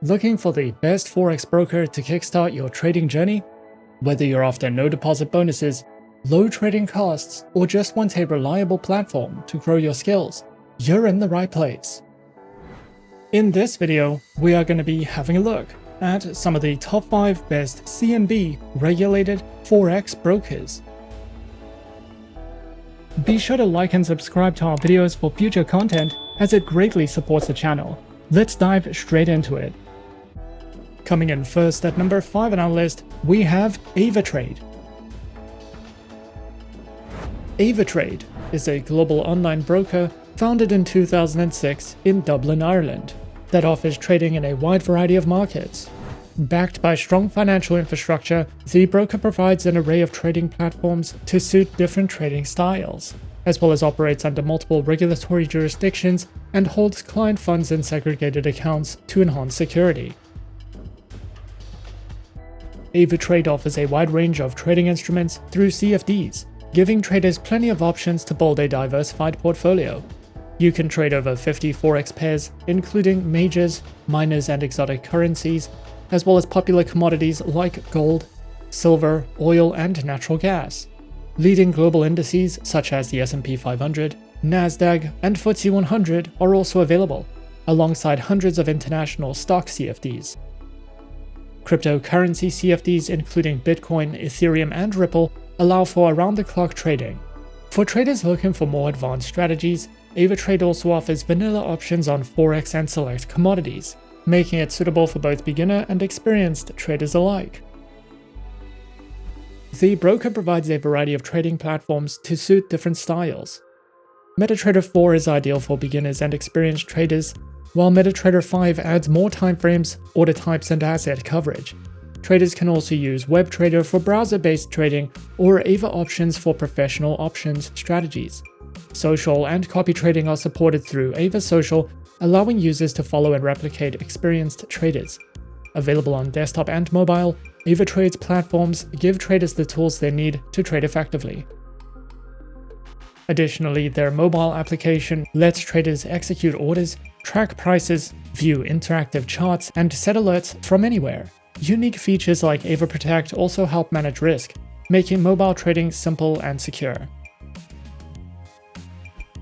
Looking for the best Forex broker to kickstart your trading journey? Whether you're after no deposit bonuses, low trading costs, or just want a reliable platform to grow your skills, you're in the right place. In this video, we are going to be having a look at some of the top 5 best CNB regulated Forex brokers. Be sure to like and subscribe to our videos for future content, as it greatly supports the channel. Let's dive straight into it. Coming in first at number 5 on our list, we have Avatrade. Avatrade is a global online broker founded in 2006 in Dublin, Ireland, that offers trading in a wide variety of markets. Backed by strong financial infrastructure, the broker provides an array of trading platforms to suit different trading styles, as well as operates under multiple regulatory jurisdictions and holds client funds in segregated accounts to enhance security. Avatrade offers a wide range of trading instruments through CFDs, giving traders plenty of options to build a diversified portfolio. You can trade over 50 Forex pairs, including majors, minors, and exotic currencies, as well as popular commodities like gold, silver, oil, and natural gas. Leading global indices such as the S&P 500, Nasdaq, and FTSE 100 are also available, alongside hundreds of international stock CFDs. Cryptocurrency CFDs including Bitcoin, Ethereum, and Ripple allow for around-the-clock trading. For traders looking for more advanced strategies, Avatrade also offers vanilla options on Forex and select commodities, making it suitable for both beginner and experienced traders alike. The broker provides a variety of trading platforms to suit different styles. MetaTrader 4 is ideal for beginners and experienced traders, while MetaTrader 5 adds more timeframes, order types, and asset coverage. Traders can also use WebTrader for browser-based trading or AvaOptions for professional options strategies. Social and copy trading are supported through AvaSocial, allowing users to follow and replicate experienced traders. Available on desktop and mobile, Avatrade's platforms give traders the tools they need to trade effectively. Additionally, their mobile application lets traders execute orders, track prices, view interactive charts, and set alerts from anywhere. Unique features like AvaProtect also help manage risk, making mobile trading simple and secure.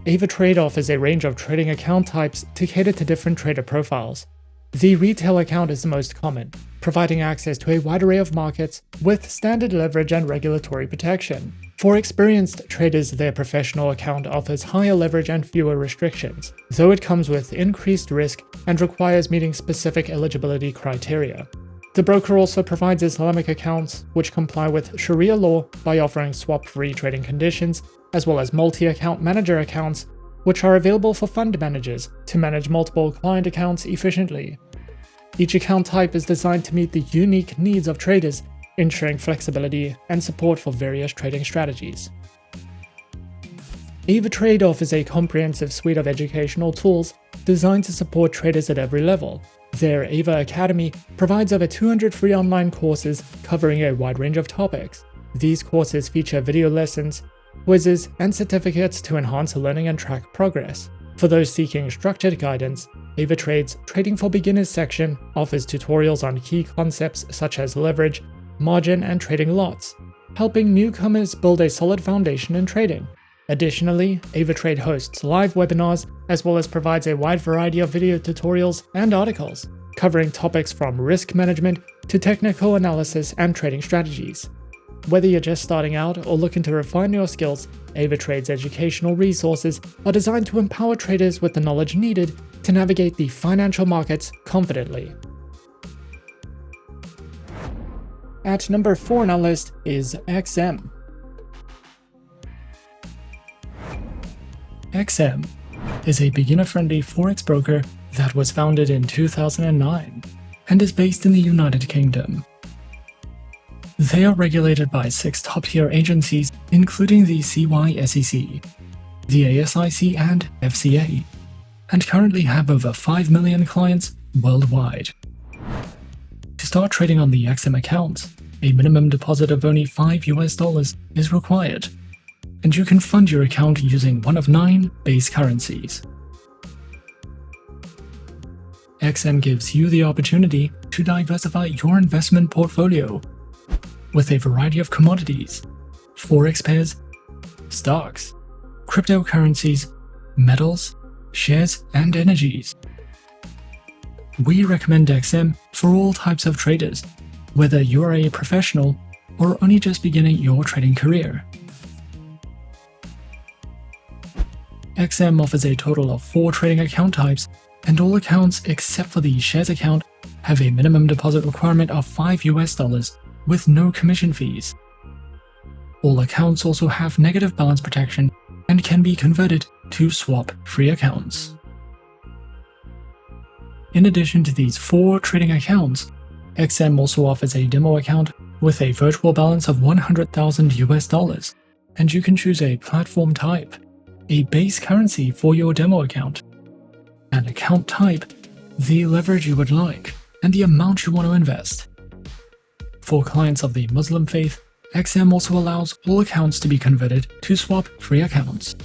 Avatrade offers a range of trading account types to cater to different trader profiles. The retail account is the most common, providing access to a wide array of markets with standard leverage and regulatory protection. For experienced traders, their professional account offers higher leverage and fewer restrictions, though it comes with increased risk and requires meeting specific eligibility criteria. The broker also provides Islamic accounts, which comply with Sharia law by offering swap-free trading conditions, as well as multi-account manager accounts, which are available for fund managers to manage multiple client accounts efficiently. Each account type is designed to meet the unique needs of traders, ensuring flexibility and support for various trading strategies. Avatrade offers a comprehensive suite of educational tools designed to support traders at every level. Their Ava Academy provides over 200 free online courses covering a wide range of topics. These courses feature video lessons, quizzes, and certificates to enhance learning and track progress. For those seeking structured guidance, Avatrade's Trading for Beginners section offers tutorials on key concepts such as leverage, margin, and trading lots, helping newcomers build a solid foundation in trading. Additionally, Avatrade hosts live webinars as well as provides a wide variety of video tutorials and articles, covering topics from risk management to technical analysis and trading strategies. Whether you're just starting out or looking to refine your skills, Avatrade's educational resources are designed to empower traders with the knowledge needed to navigate the financial markets confidently. At number 4 on our list is XM. XM is a beginner-friendly Forex broker that was founded in 2009 and is based in the United Kingdom. They are regulated by 6 top-tier agencies, including the CYSEC, the ASIC, and FCA, and currently have over 5 million clients worldwide. To start trading on the XM account, a minimum deposit of only $5 is required, and you can fund your account using one of 9 base currencies. XM gives you the opportunity to diversify your investment portfolio with a variety of commodities, forex pairs, stocks, cryptocurrencies, metals, shares, and energies. We recommend XM for all types of traders, whether you're a professional or only just beginning your trading career. XM offers a total of 4 trading account types, and all accounts except for the shares account have a minimum deposit requirement of $5 with no commission fees. All accounts also have negative balance protection and can be converted to swap-free accounts. In addition to these 4 trading accounts, XM also offers a demo account with a virtual balance of $100,000, and you can choose a platform type, a base currency for your demo account, an account type, the leverage you would like, and the amount you want to invest. For clients of the Muslim faith, XM also allows all accounts to be converted to swap-free accounts.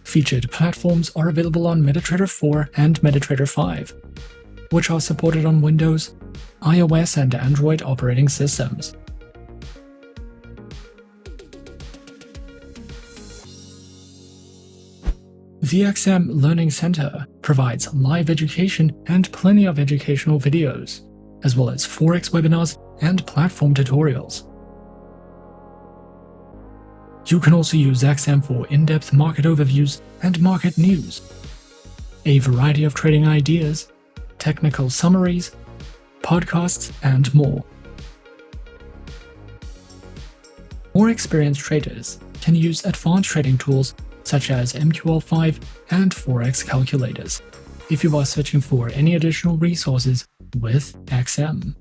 Featured platforms are available on MetaTrader 4 and MetaTrader 5, which are supported on Windows, iOS, and Android operating systems. The XM Learning Center provides live education and plenty of educational videos, as well as Forex webinars and platform tutorials. You can also use XM for in-depth market overviews and market news, a variety of trading ideas, technical summaries, podcasts, and more. More experienced traders can use advanced trading tools such as MQL5 and Forex calculators if you are searching for any additional resources with XM.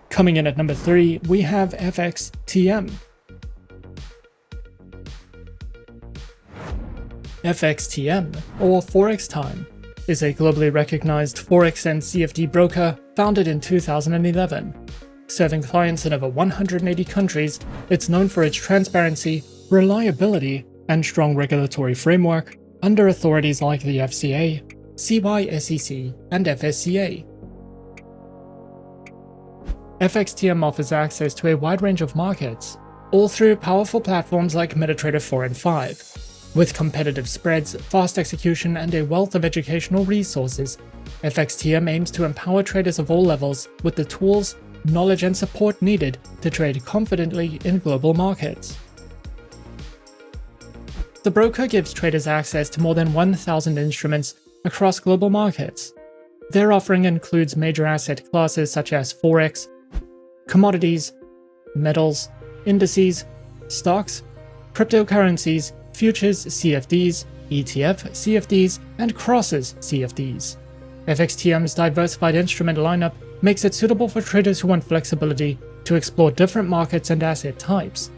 Coming in at number 3, we have FXTM. FXTM, or Forex Time, is a globally recognized Forex and CFD broker founded in 2011. Serving clients in over 180 countries, it's known for its transparency, reliability, and strong regulatory framework under authorities like the FCA, CYSEC, and FSCA. FXTM offers access to a wide range of markets, all through powerful platforms like MetaTrader 4 and 5. With competitive spreads, fast execution, and a wealth of educational resources, FXTM aims to empower traders of all levels with the tools, knowledge, and support needed to trade confidently in global markets. The broker gives traders access to more than 1,000 instruments across global markets. Their offering includes major asset classes such as Forex, commodities, metals, indices, stocks, cryptocurrencies, futures, CFDs, ETF, CFDs, and crosses CFDs. FXTM's diversified instrument lineup makes it suitable for traders who want flexibility to explore different markets and asset types.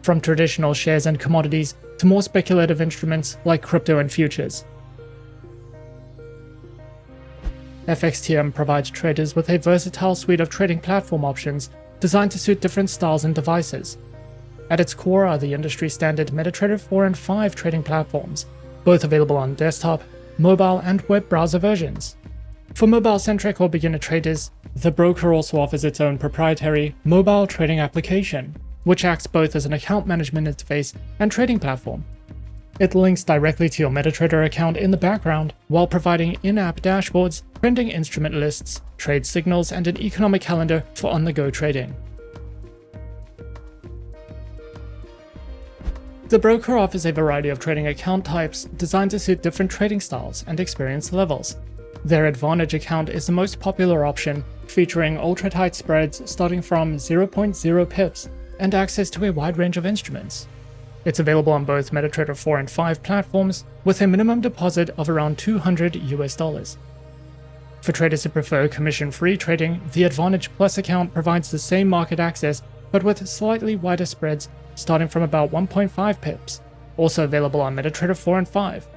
From traditional shares and commodities to more speculative instruments like crypto and futures. FXTM provides traders with a versatile suite of trading platform options designed to suit different styles and devices. At its core are the industry-standard MetaTrader 4 and 5 trading platforms, both available on desktop, mobile, and web browser versions. For mobile-centric or beginner traders, the broker also offers its own proprietary mobile trading application, which acts both as an account management interface and trading platform. It links directly to your MetaTrader account in the background while providing in-app dashboards, printing instrument lists, trade signals, and an economic calendar for on-the-go trading. The broker offers a variety of trading account types designed to suit different trading styles and experience levels. Their Advantage account is the most popular option, featuring ultra-tight spreads starting from 0.0 pips and access to a wide range of instruments. It's available on both MetaTrader 4 and 5 platforms with a minimum deposit of around $200. For traders who prefer commission-free trading, the Advantage Plus account provides the same market access but with slightly wider spreads starting from about 1.5 pips, also available on MetaTrader 4 and 5.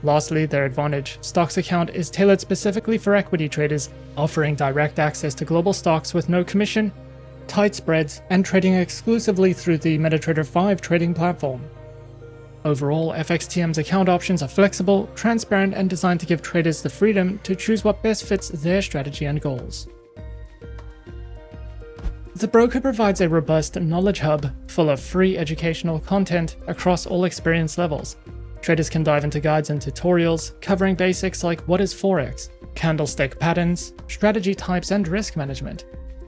Lastly, their Advantage Stocks account is tailored specifically for equity traders, offering direct access to global stocks with no commission, tight spreads, and trading exclusively through the MetaTrader 5 trading platform. Overall, FXTM's account options are flexible, transparent, and designed to give traders the freedom to choose what best fits their strategy and goals. The broker provides a robust knowledge hub full of free educational content across all experience levels. Traders can dive into guides and tutorials covering basics like what is Forex, candlestick patterns, strategy types, and risk management.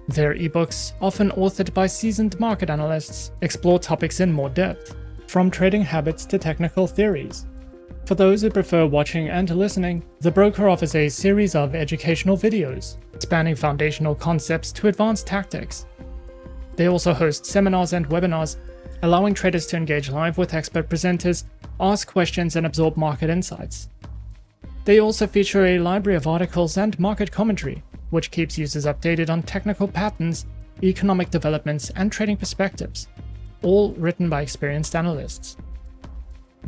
Their ebooks, often authored by seasoned market analysts, explore topics in more depth, from trading habits to technical theories. For those who prefer watching and listening, the broker offers a series of educational videos, spanning foundational concepts to advanced tactics. They also host seminars and webinars, allowing traders to engage live with expert presenters, ask questions, and absorb market insights. They also feature a library of articles and market commentary, which keeps users updated on technical patterns, economic developments, and trading perspectives, all written by experienced analysts.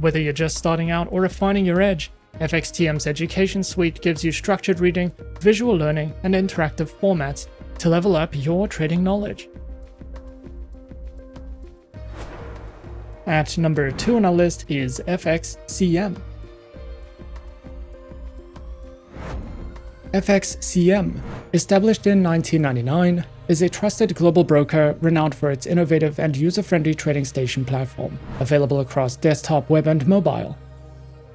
Whether you're just starting out or refining your edge, FXTM's education suite gives you structured reading, visual learning, and interactive formats to level up your trading knowledge. At number 2 on our list is FXCM. FXCM, established in 1999, is a trusted global broker renowned for its innovative and user-friendly trading station platform, available across desktop, web, and mobile.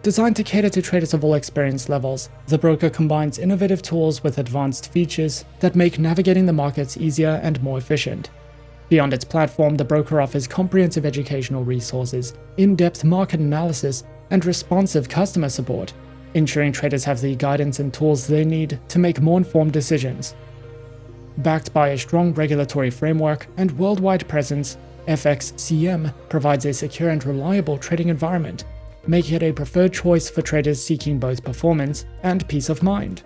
Designed to cater to traders of all experience levels, the broker combines innovative tools with advanced features that make navigating the markets easier and more efficient. Beyond its platform, the broker offers comprehensive educational resources, in-depth market analysis, and responsive customer support, ensuring traders have the guidance and tools they need to make more informed decisions. Backed by a strong regulatory framework and worldwide presence, FXCM provides a secure and reliable trading environment, making it a preferred choice for traders seeking both performance and peace of mind.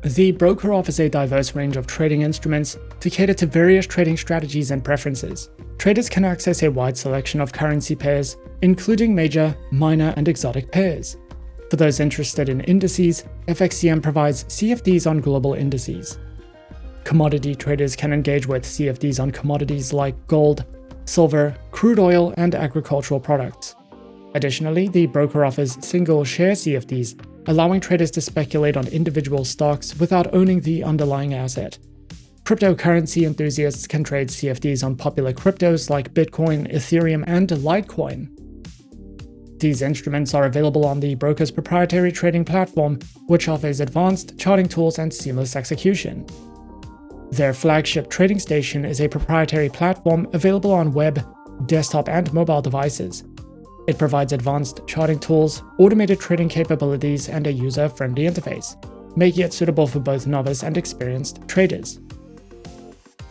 The broker offers a diverse range of trading instruments to cater to various trading strategies and preferences. Traders can access a wide selection of currency pairs, including major, minor, and exotic pairs. For those interested in indices, FXCM provides CFDs on global indices. Commodity traders can engage with CFDs on commodities like gold, silver, crude oil, and agricultural products. Additionally, the broker offers single share CFDs, allowing traders to speculate on individual stocks without owning the underlying asset. Cryptocurrency enthusiasts can trade CFDs on popular cryptos like Bitcoin, Ethereum, and Litecoin. These instruments are available on the broker's proprietary trading platform, which offers advanced charting tools and seamless execution. Their flagship trading station is a proprietary platform available on web, desktop, and mobile devices. It provides advanced charting tools, automated trading capabilities, and a user-friendly interface, making it suitable for both novice and experienced traders.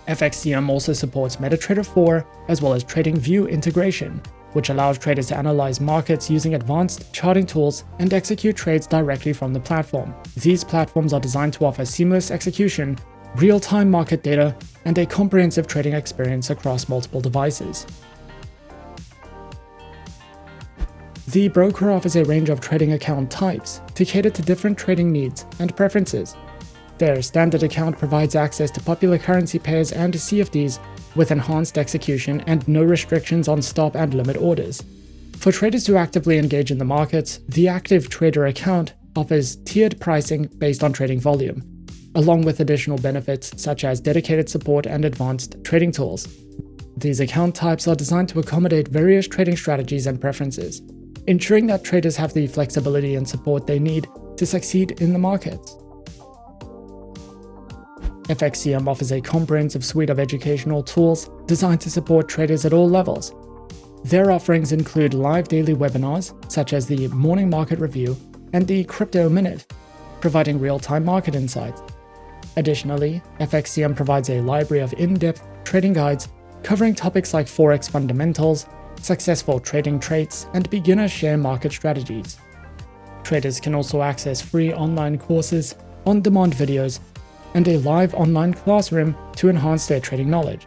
FXCM also supports MetaTrader 4 as well as TradingView integration, which allows traders to analyze markets using advanced charting tools and execute trades directly from the platform. These platforms are designed to offer seamless execution, real-time market data, and a comprehensive trading experience across multiple devices. The broker offers a range of trading account types to cater to different trading needs and preferences. Their standard account provides access to popular currency pairs and CFDs with enhanced execution and no restrictions on stop and limit orders. For traders who actively engage in the markets, the Active Trader account offers tiered pricing based on trading volume, along with additional benefits such as dedicated support and advanced trading tools. These account types are designed to accommodate various trading strategies and preferences, ensuring that traders have the flexibility and support they need to succeed in the markets. FXCM offers a comprehensive suite of educational tools designed to support traders at all levels. Their offerings include live daily webinars, such as the Morning Market Review and the Crypto Minute, providing real-time market insights. Additionally, FXCM provides a library of in-depth trading guides covering topics like Forex fundamentals, successful trading traits, and beginner share market strategies. Traders can also access free online courses, on-demand videos, and a live online classroom to enhance their trading knowledge.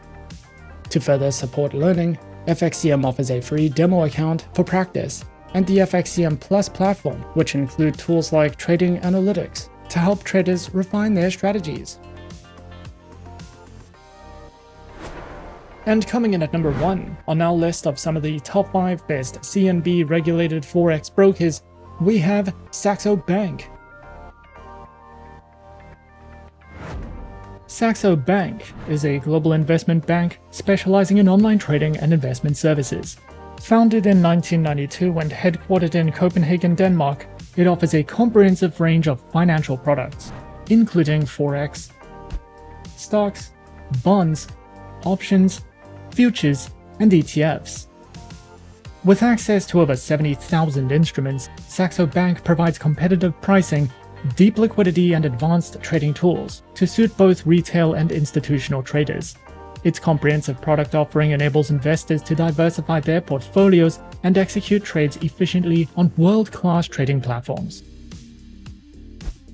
To further support learning, FXCM offers a free demo account for practice and the FXCM Plus platform, which include tools like trading analytics to help traders refine their strategies. And coming in at number 1 on our list of some of the top 5 best CNB regulated Forex brokers, we have Saxo Bank. Saxo Bank is a global investment bank specializing in online trading and investment services. Founded in 1992 and headquartered in Copenhagen, Denmark, it offers a comprehensive range of financial products, including Forex, stocks, bonds, options, futures, and ETFs. With access to over 70,000 instruments, Saxo Bank provides competitive pricing, deep liquidity, and advanced trading tools to suit both retail and institutional traders. Its comprehensive product offering enables investors to diversify their portfolios and execute trades efficiently on world-class trading platforms.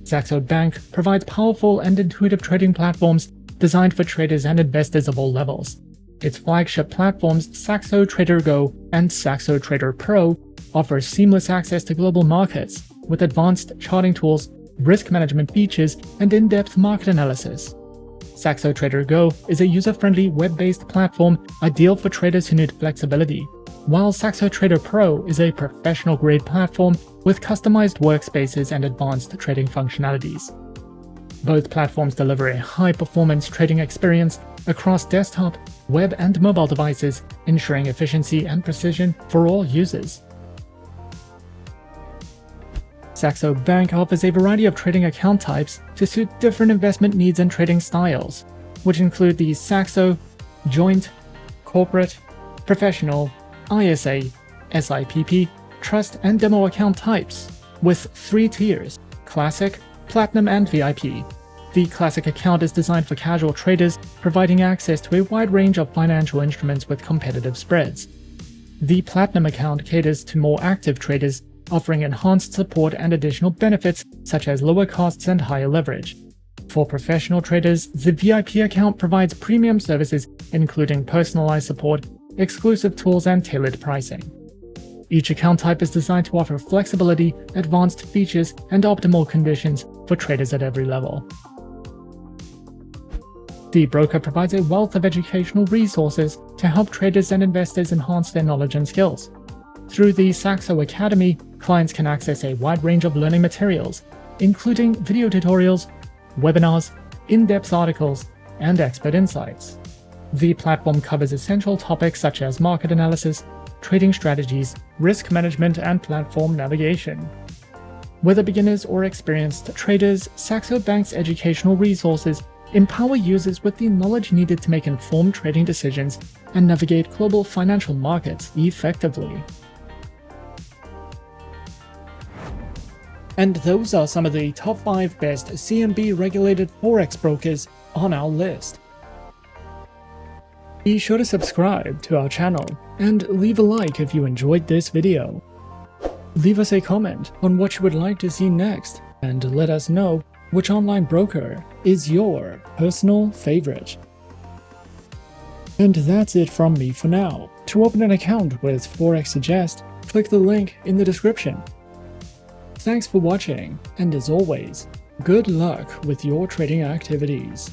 Saxo Bank provides powerful and intuitive trading platforms designed for traders and investors of all levels. Its flagship platforms, Saxo Trader Go and Saxo Trader Pro, offer seamless access to global markets with advanced charting tools, risk management features, and in-depth market analysis. Saxo Trader Go is a user-friendly web-based platform ideal for traders who need flexibility, while Saxo Trader Pro is a professional-grade platform with customized workspaces and advanced trading functionalities. Both platforms deliver a high-performance trading experience across desktop, web, and mobile devices, ensuring efficiency and precision for all users. Saxo Bank offers a variety of trading account types to suit different investment needs and trading styles, which include the Saxo, Joint, Corporate, Professional, ISA, SIPP, Trust, and Demo account types, with 3 tiers: Classic, Platinum, and VIP. The Classic account is designed for casual traders, providing access to a wide range of financial instruments with competitive spreads. The Platinum account caters to more active traders, offering enhanced support and additional benefits such as lower costs and higher leverage. For professional traders, the VIP account provides premium services including personalized support, exclusive tools, and tailored pricing. Each account type is designed to offer flexibility, advanced features, and optimal conditions for traders at every level. The broker provides a wealth of educational resources to help traders and investors enhance their knowledge and skills. Through the Saxo Academy, clients can access a wide range of learning materials, including video tutorials, webinars, in-depth articles, and expert insights. The platform covers essential topics such as market analysis, trading strategies, risk management, and platform navigation. Whether beginners or experienced traders, Saxo Bank's educational resources empower users with the knowledge needed to make informed trading decisions and navigate global financial markets effectively. And those are some of the top 5 best CNB regulated Forex brokers on our list. Be sure to subscribe to our channel and leave a like if you enjoyed this video. Leave us a comment on what you would like to see next and let us know which online broker is your personal favorite. And that's it from me for now. To open an account with Forexsuggest, click the link in the description. Thanks for watching, and as always, good luck with your trading activities.